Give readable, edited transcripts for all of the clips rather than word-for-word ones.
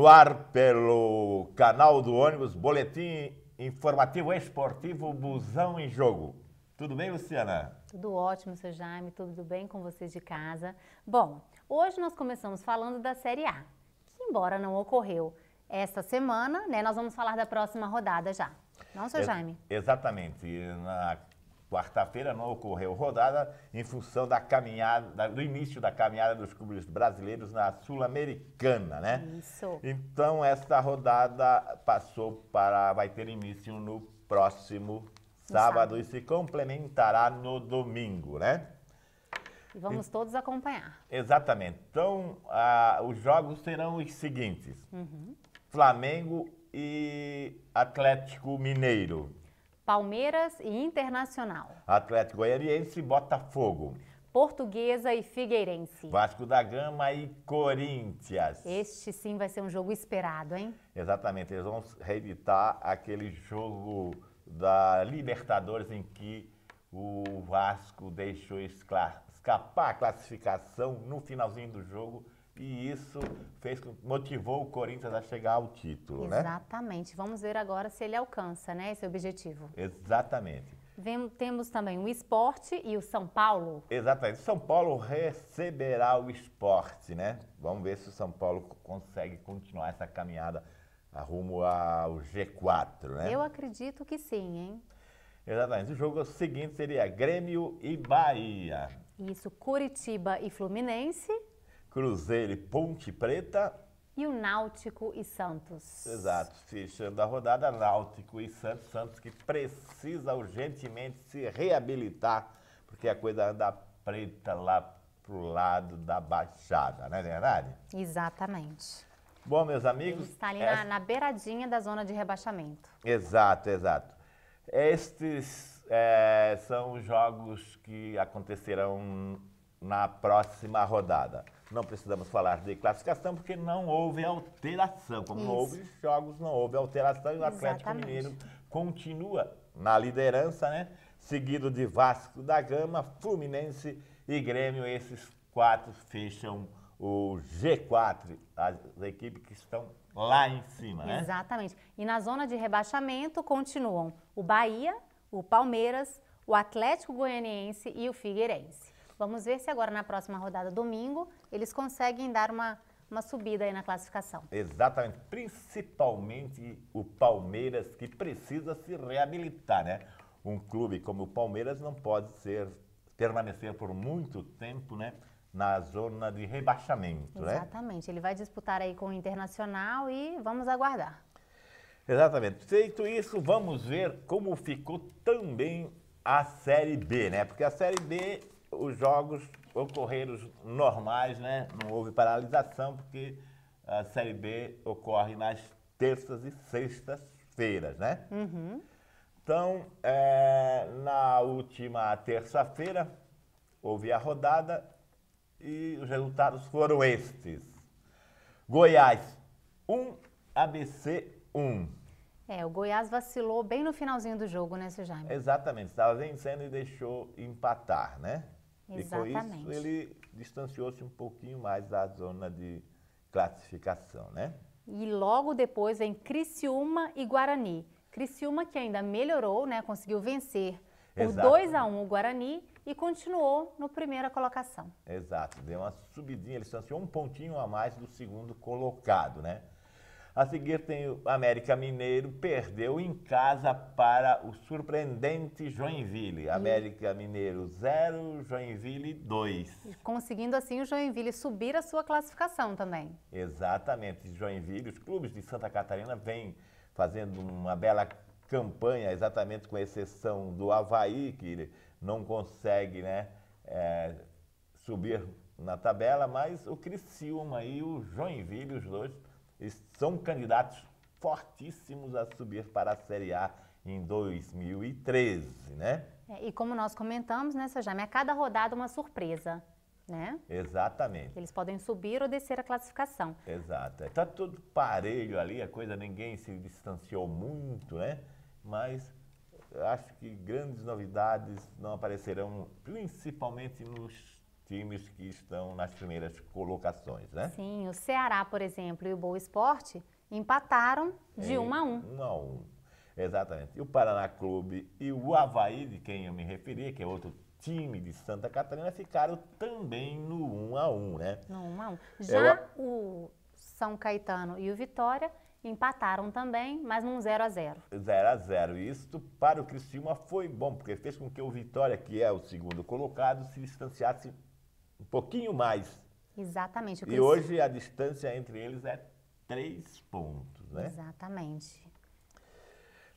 No ar pelo canal do ônibus, boletim informativo esportivo Busão em Jogo. Tudo bem, Luciana? Tudo ótimo, seu Jaime, tudo bem com vocês de casa? Bom, hoje nós começamos falando da Série A, que embora não ocorreu esta semana, né, nós vamos falar da próxima rodada já. Não, seu Jaime? Exatamente. Na quarta-feira não ocorreu rodada em função da caminhada, do início da caminhada dos clubes brasileiros na Sul-Americana, né? Isso. Então, esta rodada vai ter início no próximo sábado e se complementará no domingo, né? E vamos todos acompanhar. Exatamente. Então, os jogos serão os seguintes. Flamengo e Atlético Mineiro. Palmeiras e Internacional. Atlético Goianiense e Botafogo. Portuguesa e Figueirense. Vasco da Gama e Corinthians. Este sim vai ser um jogo esperado, hein? Exatamente, eles vão reeditar aquele jogo da Libertadores em que o Vasco deixou escapar a classificação no finalzinho do jogo e isso motivou o Corinthians a chegar ao título, né? Exatamente. Vamos ver agora se ele alcança, né, esse objetivo. Exatamente. Temos também o Sport e o São Paulo. Exatamente. São Paulo receberá o Sport, né? Vamos ver se o São Paulo consegue continuar essa caminhada rumo ao G4, né? Eu acredito que sim, hein? Exatamente. O jogo seguinte seria Grêmio e Bahia. Isso, Curitiba e Fluminense. Cruzeiro e Ponte Preta. E o Náutico e Santos. Exato. Fechando a rodada, Náutico e Santos. Santos que precisa urgentemente se reabilitar, porque a coisa anda preta lá pro lado da Baixada, não é verdade? Exatamente. Bom, meus amigos... Ele está ali na beiradinha da zona de rebaixamento. Exato, exato. Estes são os jogos que acontecerão na próxima rodada. Não precisamos falar de classificação porque não houve alteração. Como não houve jogos, não houve alteração. E o Atlético Mineiro continua na liderança, né? Seguido de Vasco da Gama, Fluminense e Grêmio. Esses quatro fecham o G4, as equipes que estão lá em cima, né? Exatamente. E na zona de rebaixamento continuam o Bahia, o Palmeiras, o Atlético Goianiense e o Figueirense. Vamos ver se agora na próxima rodada, domingo, eles conseguem dar uma subida aí na classificação. Exatamente, principalmente o Palmeiras, que precisa se reabilitar, né? Um clube como o Palmeiras não pode permanecer por muito tempo, né, na zona de rebaixamento, né? Exatamente, ele vai disputar aí com o Internacional e vamos aguardar. Exatamente, feito isso, vamos ver como ficou também a Série B, né? Porque a Série B... Os jogos ocorreram normais, né? Não houve paralisação, porque a Série B ocorre nas terças e sextas-feiras, né? Então, na última terça-feira, houve a rodada e os resultados foram estes. Goiás, 1, ABC 1. O Goiás vacilou bem no finalzinho do jogo, né, seu Jaime? Exatamente, estava vencendo e deixou empatar, né? Exatamente. E com isso ele distanciou-se um pouquinho mais da zona de classificação, né? E logo depois vem Criciúma e Guarani. Criciúma que ainda melhorou, né? Conseguiu vencer por 2-1 o Guarani e continuou na primeira colocação. Exato, deu uma subidinha, ele distanciou um pontinho a mais do segundo colocado, né? A seguir tem o América Mineiro, perdeu em casa para o surpreendente Joinville. América Mineiro 0, Joinville 2. Conseguindo assim o Joinville subir a sua classificação também. Exatamente, Joinville, os clubes de Santa Catarina vêm fazendo uma bela campanha, exatamente com exceção do Avaí, que não consegue, né, subir na tabela, mas o Criciúma e o Joinville, os dois, são candidatos fortíssimos a subir para a Série A em 2013, né? E como nós comentamos, né, seu Jaime, a cada rodada uma surpresa, né? Exatamente. Eles podem subir ou descer a classificação. Exato. Está tudo parelho ali, a coisa, ninguém se distanciou muito, né? Mas eu acho que grandes novidades não aparecerão, principalmente nos times que estão nas primeiras colocações, né? Sim, o Ceará, por exemplo, e o Boa Esporte empataram de 1 a 1. 1 a 1. Exatamente. E o Paraná Clube e o Avaí, de quem eu me referi, que é outro time de Santa Catarina, ficaram também no 1 a 1, né? No 1 a 1. Já o São Caetano e o Vitória empataram também, mas num 0 a 0. 0 a 0. E isso para o Criciúma foi bom, porque fez com que o Vitória, que é o segundo colocado, se distanciasse um pouquinho mais. Exatamente. E hoje a distância entre eles é 3 pontos, né? Exatamente.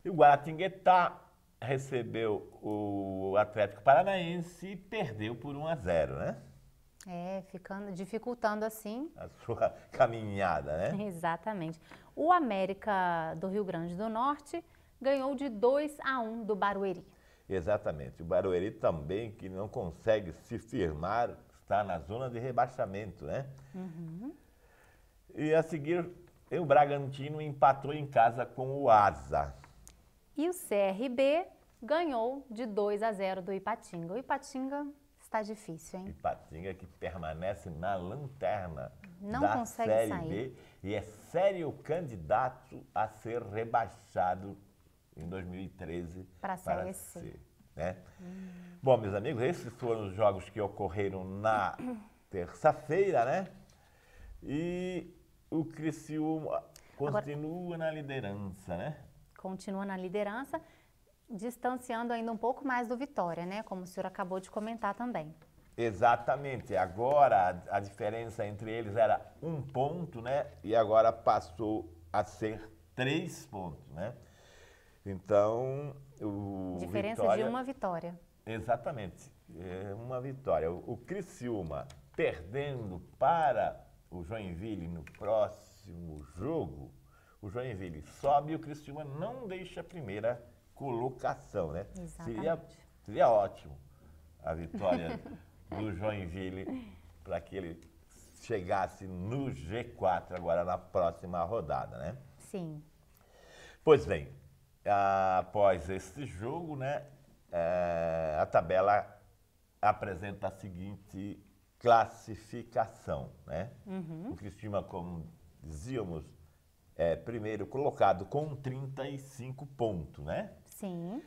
E o Guaratinguetá recebeu o Atlético Paranaense e perdeu por 1 a 0, né? Dificultando assim. A sua caminhada, né? Exatamente. O América do Rio Grande do Norte ganhou de 2 a 1 do Barueri. Exatamente. O Barueri também, que não consegue se firmar, está na zona de rebaixamento, né? Uhum. E a seguir, o Bragantino empatou em casa com o Asa. E o CRB ganhou de 2 a 0 do Ipatinga. O Ipatinga está difícil, hein? Ipatinga que permanece na lanterna Não da consegue Série sair. B e é sério candidato a ser rebaixado em 2013 Para a Série C. Né? Bom, meus amigos, esses foram os jogos que ocorreram na terça-feira, né? E o Criciúma continua na liderança, né? Continua na liderança, distanciando ainda um pouco mais do Vitória, né? Como o senhor acabou de comentar também. Exatamente. Agora a diferença entre eles era 1 ponto, né? E agora passou a ser 3 pontos, né? Então, o Diferença Vitória, de uma vitória. Exatamente. É uma vitória. O Criciúma perdendo para o Joinville no próximo jogo, o Joinville sobe e o Criciúma não deixa a primeira colocação, né? Exatamente. Seria ótimo a vitória do Joinville para que ele chegasse no G4 agora na próxima rodada, né? Sim. Pois bem, após esse jogo, né, a tabela apresenta a seguinte classificação, né? O Criciúma, como dizíamos, é primeiro colocado com 35 pontos, né? Sim.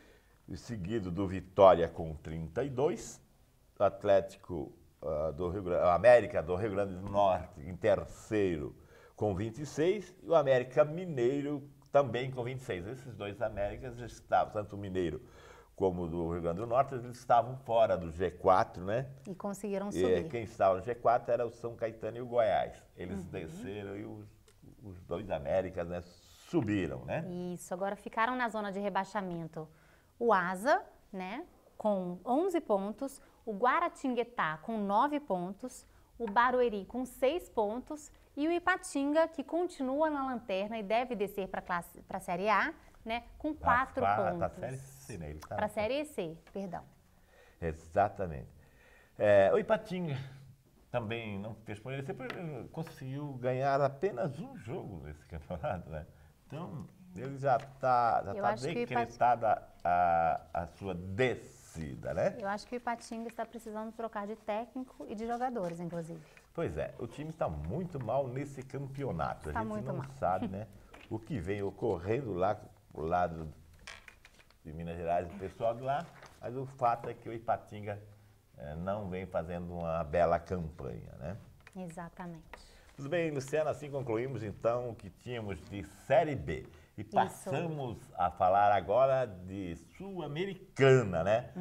E seguido do Vitória com 32, o Atlético o América do Rio Grande do Norte em terceiro com 26 e o América Mineiro também com 26. Esses dois Américas estavam, tanto o Mineiro como o do Rio Grande do Norte, eles estavam fora do G4, né? E conseguiram subir. E quem estava no G4 era o São Caetano e o Goiás. Eles desceram e os dois Américas, né, subiram, né? Isso, agora ficaram na zona de rebaixamento o Asa, né, com 11 pontos, o Guaratinguetá com 9 pontos, o Barueri com 6 pontos e o Ipatinga, que continua na lanterna e deve descer para a Série A, né, com 4 pontos. Para a Série C, né? Para a Série C, perdão. Exatamente. O Ipatinga também não fez por ele, sempre conseguiu ganhar apenas um jogo nesse campeonato, né? Então, ele já está decretada a sua descida, né? Eu acho que o Ipatinga está precisando trocar de técnico e de jogadores, inclusive. Pois é, o time está muito mal nesse campeonato. Está a gente muito não mal. sabe, né, o que vem ocorrendo lá pro lado de Minas Gerais, o pessoal de lá, mas o fato é que o Ipatinga não vem fazendo uma bela campanha, né? Exatamente. Tudo bem, Luciana, assim concluímos então o que tínhamos de Série B. E passamos a falar agora de Sul-Americana, né?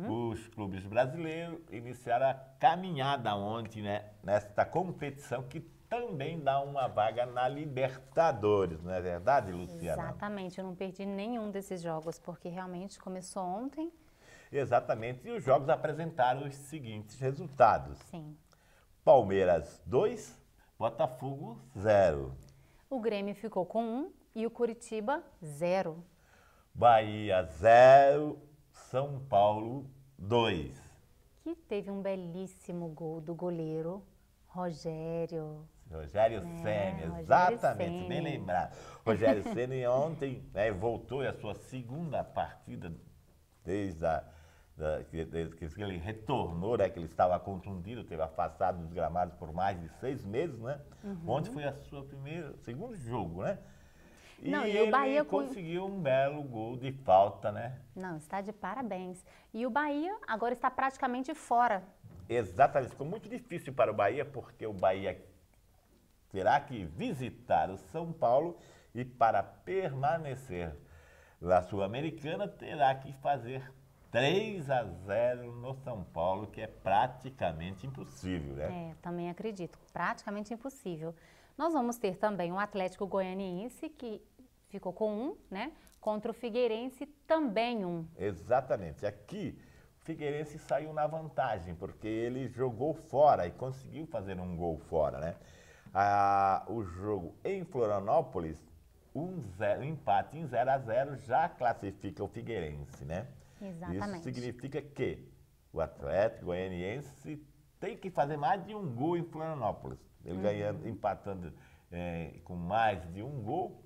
Os clubes brasileiros iniciaram a caminhada ontem, né, nesta competição que também dá uma vaga na Libertadores, não é verdade, Luciana? Exatamente, eu não perdi nenhum desses jogos, porque realmente começou ontem. Exatamente, e os jogos apresentaram os seguintes resultados. Sim. Palmeiras 2, Botafogo 0. O Grêmio ficou com 1 e o Curitiba 0. Bahia 0, São Paulo 2. Que teve um belíssimo gol do goleiro Rogério. Rogério Ceni, Rogério exatamente, Ceni. bem lembrado. Rogério Ceni ontem, né, voltou à sua segunda partida desde que ele retornou, né, que ele estava contundido, teve afastado dos gramados por mais de 6 meses, né? Ontem foi a sua segundo jogo, né? E Não, e o ele Bahia conseguiu um belo gol de falta, né? Não, está de parabéns. E o Bahia agora está praticamente fora. Exatamente, ficou muito difícil para o Bahia, porque o Bahia terá que visitar o São Paulo e para permanecer na Sul-Americana terá que fazer 3-0 no São Paulo, que é praticamente impossível, né? Também acredito, praticamente impossível. Nós vamos ter também o Atlético Goianiense, que ficou com 1, né? Contra o Figueirense, também 1. Exatamente. Aqui, o Figueirense saiu na vantagem, porque ele jogou fora e conseguiu fazer um gol fora, né? O jogo em Florianópolis, empate em 0-0 já classifica o Figueirense, né? Exatamente. Isso significa que o Atlético Goianiense tem que fazer mais de um gol em Florianópolis. Ele ganhando, empatando com mais de um gol,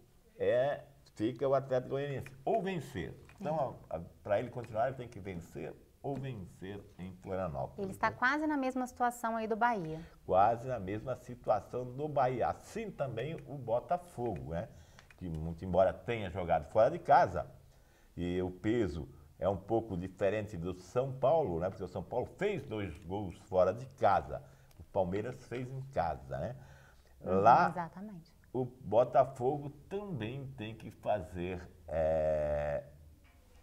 fica o Atlético Goianiense. Ou vencer. Então, para ele continuar, ele tem que vencer ou vencer em Florianópolis. Ele está quase na mesma situação aí do Bahia. Quase na mesma situação do Bahia. Assim também o Botafogo, né? Que, muito embora tenha jogado fora de casa, e o peso é um pouco diferente do São Paulo, né? Porque o São Paulo fez 2 gols fora de casa. O Palmeiras fez em casa, né? Lá, exatamente. O Botafogo também tem que fazer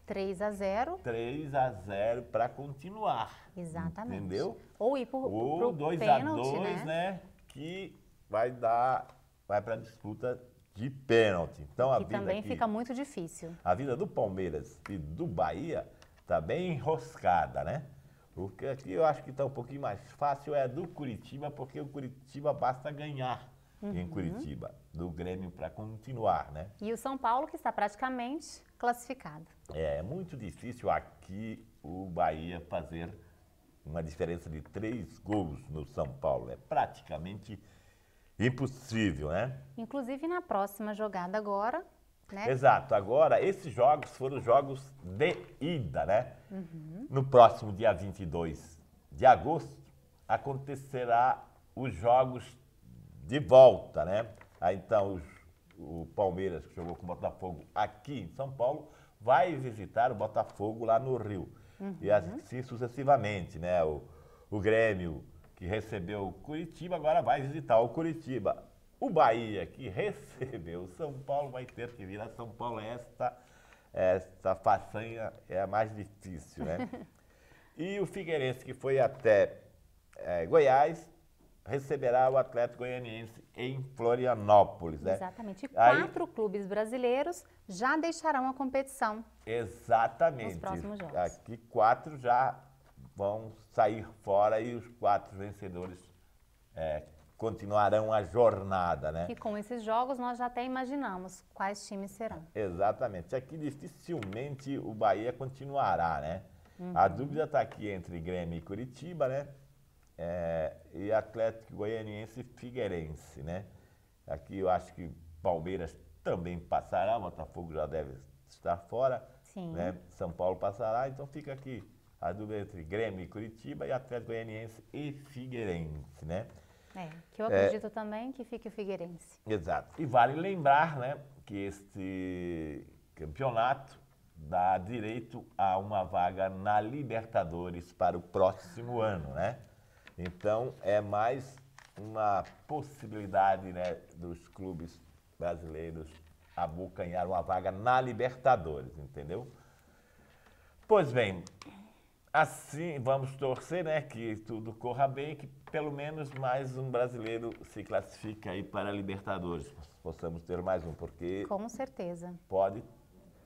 3-0. 3-0 para continuar. Exatamente. Entendeu? Ou ir pro Ou pênalti, 2-2, né? Que vai para a disputa de pênalti. Então, que também fica muito difícil. A vida do Palmeiras e do Bahia está bem enroscada, né? O que aqui eu acho que está um pouquinho mais fácil é do Curitiba, porque o Curitiba basta ganhar em Curitiba, do Grêmio para continuar, né? E o São Paulo, que está praticamente classificado. É muito difícil aqui o Bahia fazer uma diferença de 3 gols no São Paulo. É praticamente impossível, né? Inclusive na próxima jogada agora, né? Exato. Agora, esses jogos foram jogos de ida, né? No próximo dia 22 de agosto, acontecerá os jogos de volta, né? Aí, então, o Palmeiras, que jogou com o Botafogo aqui em São Paulo, vai visitar o Botafogo lá no Rio. E assim sucessivamente, né? O Grêmio, que recebeu o Curitiba, agora vai visitar o Curitiba. O Bahia, que recebeu o São Paulo, vai ter que vir a São Paulo. Esta façanha é a mais difícil, né? E o Figueirense, que foi até Goiás, receberá o Atlético Goianiense em Florianópolis, né? Exatamente. E 4 clubes brasileiros já deixarão a competição. Exatamente. Nos próximos jogos. Aqui 4 já vão sair fora e os 4 vencedores continuarão a jornada, né? E com esses jogos nós já até imaginamos quais times serão. Exatamente. Aqui dificilmente o Bahia continuará, né? A dúvida está aqui entre Grêmio e Curitiba, né? E Atlético Goianiense e Figueirense, né? Aqui eu acho que Palmeiras também passará, Botafogo já deve estar fora. Sim. Né? São Paulo passará, então fica aqui a dúvida entre Grêmio e Curitiba e Atlético Goianiense e Figueirense, né? Que eu acredito também que fique o Figueirense. Exato. E vale lembrar, né, que este campeonato dá direito a uma vaga na Libertadores para o próximo ano, né? Então, é mais uma possibilidade, né, dos clubes brasileiros abocanhar uma vaga na Libertadores, entendeu? Pois bem, assim vamos torcer, né, que tudo corra bem, que pelo menos mais um brasileiro se classifique aí para a Libertadores. Possamos ter mais um, porque Com certeza. pode,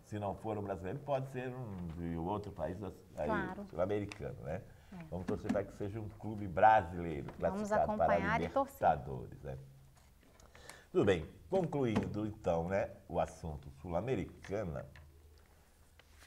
se não for um brasileiro, pode ser de outro país Claro. sul-americano, né? Vamos torcer para que seja um clube brasileiro Vamos classificado para a acompanhar e torcer. Libertadores, né? Tudo bem, concluindo então, né, o assunto sul-americana,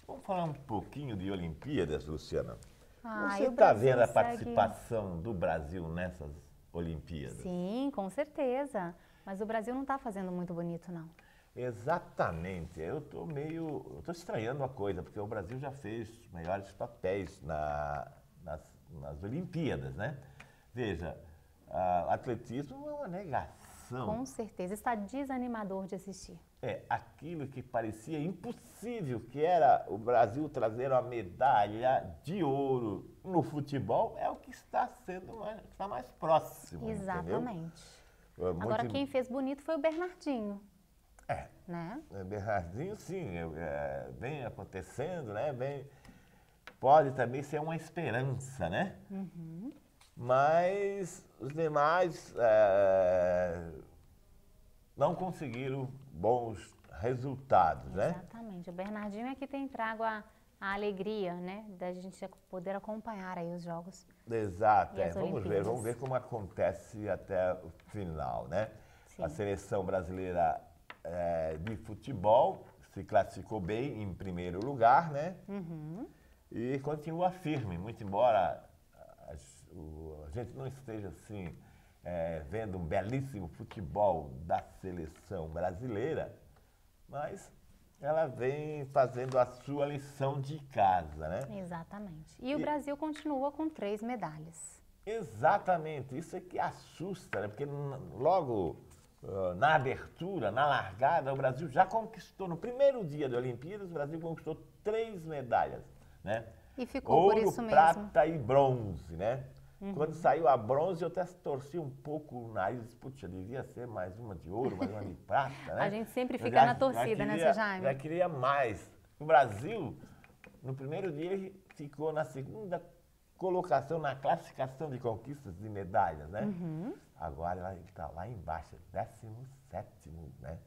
vamos falar um pouquinho de Olimpíadas, Luciana. Você está vendo a participação do Brasil nessas Olimpíadas? Sim, com certeza. Mas o Brasil não está fazendo muito bonito, não. Exatamente. Eu tô estranhando uma coisa, porque o Brasil já fez melhores papéis nas Olimpíadas, né? Veja, atletismo é uma negação. Com certeza, está desanimador de assistir. Aquilo que parecia impossível, que era o Brasil trazer uma medalha de ouro no futebol, é o que está está mais próximo. Exatamente. Entendeu? Agora, quem fez bonito foi o Bernardinho. Né? Bernardinho, sim, vem acontecendo, né? Pode também ser uma esperança, né? Uhum. Mas os demais não conseguiram bons resultados, né? Exatamente. O Bernardinho é que tem trago a alegria, né? Da gente poder acompanhar aí os jogos. Exato, E as vamos Olimpíadas. ver como acontece até o final, né? Sim. A seleção brasileira de futebol se classificou bem em primeiro lugar, né? Uhum. E continua firme, muito embora a gente não esteja assim vendo um belíssimo futebol da seleção brasileira, mas ela vem fazendo a sua lição de casa, né? Exatamente. E o Brasil continua com 3 medalhas. Exatamente, isso é que assusta, né? Porque logo na abertura, na largada, o Brasil já conquistou, no primeiro dia da Olimpíadas, o Brasil conquistou 3 medalhas, né? E ficou Ouro, por isso mesmo. prata e bronze, né? Quando saiu a bronze, eu até torci um pouco o nariz, puxa, devia ser mais uma de ouro, mais uma de prata, né? A gente sempre fica na torcida, né, seu Jaime? Já queria mais. O Brasil, no primeiro dia, ele ficou na segunda colocação na classificação de conquistas de medalhas, né? Agora ele está lá embaixo, 17º, né?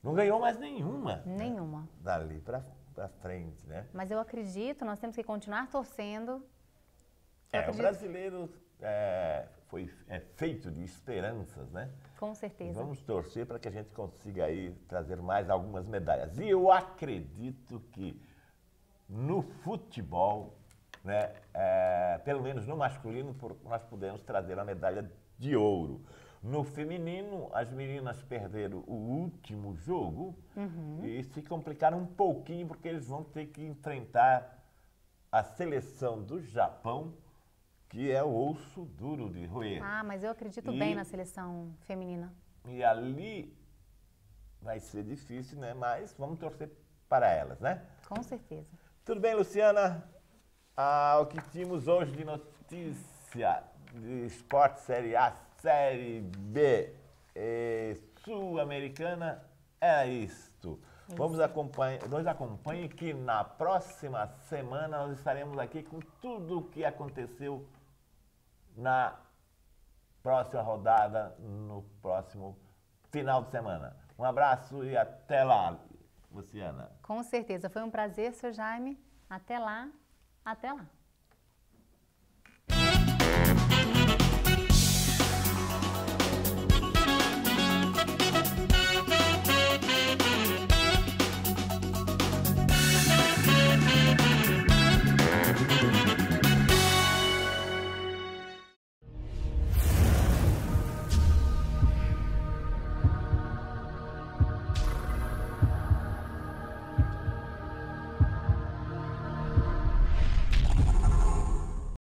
Não ganhou mais nenhuma. Nenhuma. Né? Dali para frente, né? Mas eu acredito, nós temos que continuar torcendo. O brasileiro é feito de esperanças, né? Com certeza. Vamos torcer para que a gente consiga aí trazer mais algumas medalhas. E eu acredito que no futebol, né, pelo menos no masculino, nós podemos trazer a medalha de ouro. No feminino, as meninas perderam o último jogo e se complicaram um pouquinho porque eles vão ter que enfrentar a seleção do Japão, que é o osso duro de roer. Mas eu acredito bem na seleção feminina. E ali vai ser difícil, né? Mas vamos torcer para elas, né? Com certeza. Tudo bem, Luciana? O que tínhamos hoje de notícia de esporte Série A, Série B e Sul-Americana era isto. Nos acompanhe que na próxima semana nós estaremos aqui com tudo o que aconteceu na próxima rodada, no próximo final de semana. Um abraço e até lá, Luciana. Com certeza. Foi um prazer, seu Jaime. Até lá. Até lá.